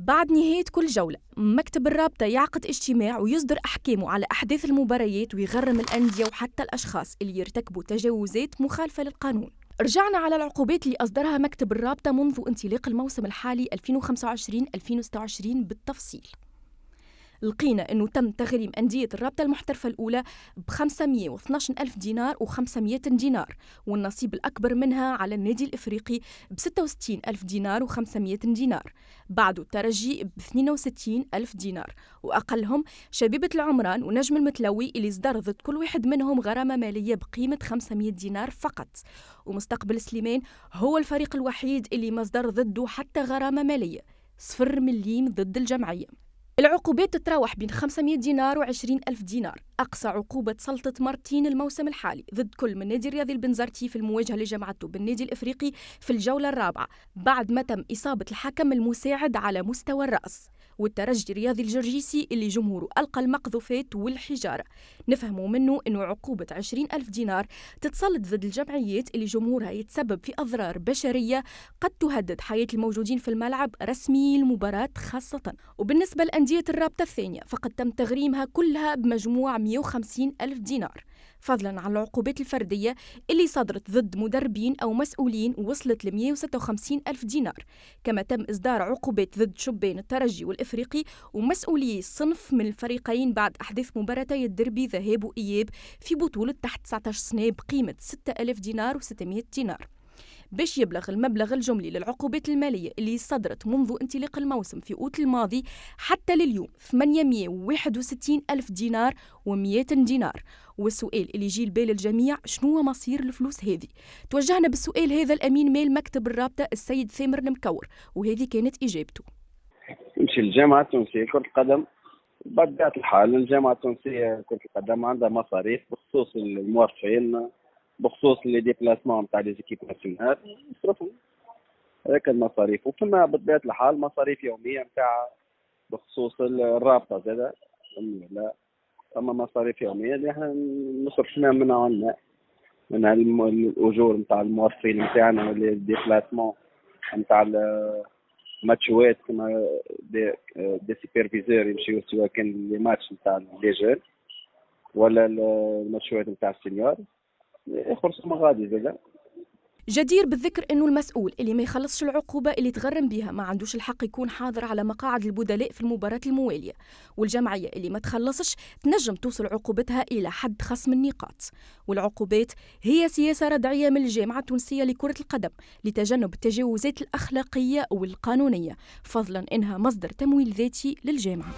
بعد نهاية كل جولة مكتب الرابطة يعقد اجتماع ويصدر أحكامه على أحداث المباريات ويغرم الأندية وحتى الأشخاص اللي يرتكبوا تجاوزات مخالفة للقانون. رجعنا على العقوبات اللي أصدرها مكتب الرابطة منذ انطلاق الموسم الحالي 2025-2026 بالتفصيل. لقينا أنه تم تغريم أندية الرابطة المحترفة الأولى ب512 ألف دينار و500 دينار، والنصيب الأكبر منها على النادي الإفريقي ب66 ألف دينار و500 دينار، بعده الترجي ب62 ألف دينار، وأقلهم شبيبة العمران ونجم المتلوي اللي صدر ضد كل واحد منهم غرامة مالية بقيمة 500 دينار فقط. ومستقبل سليمان هو الفريق الوحيد اللي ما صدر ضده حتى غرامة مالية، 0 مليم ضد الجمعية. العقوبات تتراوح بين 500 دينار و20 ألف دينار. أقصى عقوبة سلطت مرتين الموسم الحالي ضد كل من النادي الرياضي البنزرتي في المواجهة اللي جمعته بالنادي الإفريقي في الجولة الرابعة بعد ما تم إصابة الحكم المساعد على مستوى الرأس، والترجي الرياضي الجرجيسي اللي جمهوره ألقى المقذوفات والحجارة. نفهموا منه أنه عقوبة 20 ألف دينار تتسلط ضد الجمعيات اللي جمهورها يتسبب في أضرار بشرية قد تهدد حياة الموجودين في الملعب رسمي المباراة خاصة. وبالنسبة لأندية الرابطة الثانية فقد تم تغريمها كلها بمجموع 150 ألف دينار، فضلا عن العقوبات الفردية اللي صدرت ضد مدربين أو مسؤولين وصلت ل 156 ألف دينار. كما تم إصدار عقوبات ضد شبان الترجي والإفريقي ومسؤولي الصنف من الفريقين بعد أحداث مباراتي الدربي ذهاب وإياب في بطولة تحت 19 سنة بقيمة 6000 دينار و600 دينار. باش يبلغ المبلغ الجملي للعقوبات المالية اللي صدرت منذ انطلاق الموسم في أوت الماضي حتى لليوم 861 ألف دينار و100 دينار. والسؤال اللي يجي لبال الجميع، شنو مصير الفلوس هذه؟ توجهنا بالسؤال هذا الأمين مال مكتب الرابطة السيد ثامر المكور، وهذه كانت إجابته. يمشي الجامعة التونسية كرة القدم بطبيعة الحال. الجامعة التونسية كرة القدم عندها مصاريف بخصوص الموظفين، بخصوص لي ديبلاسمون تاع لي زيكيب ناسيونال يصرفوا هيك المصاريف، وفما بطبيعة الحال مصاريف يومية نتاع بخصوص الرابطة زادا. لا أما مصاريف يومية اللي احنا نصرفنا منها الأجور نتاع الموظفين نتاعنا واللي ديبلاسمون نتاع الماتشوات كما دي سوبرفيزور يمشيو سواء كان لي ماتش نتاع لي جون ولا الماتشوات نتاع السينيور يخلصوا مغادي زادا. جدير بالذكر أنه المسؤول اللي ما يخلصش العقوبة اللي تغرم بها ما عندوش الحق يكون حاضر على مقاعد البدلاء في المباراة الموالية، والجمعية اللي ما تخلصش تنجم توصل عقوبتها إلى حد خصم النقاط. والعقوبات هي سياسة ردعية من الجامعة التونسية لكرة القدم لتجنب التجاوزات الأخلاقية والقانونية، فضلا إنها مصدر تمويل ذاتي للجامعة.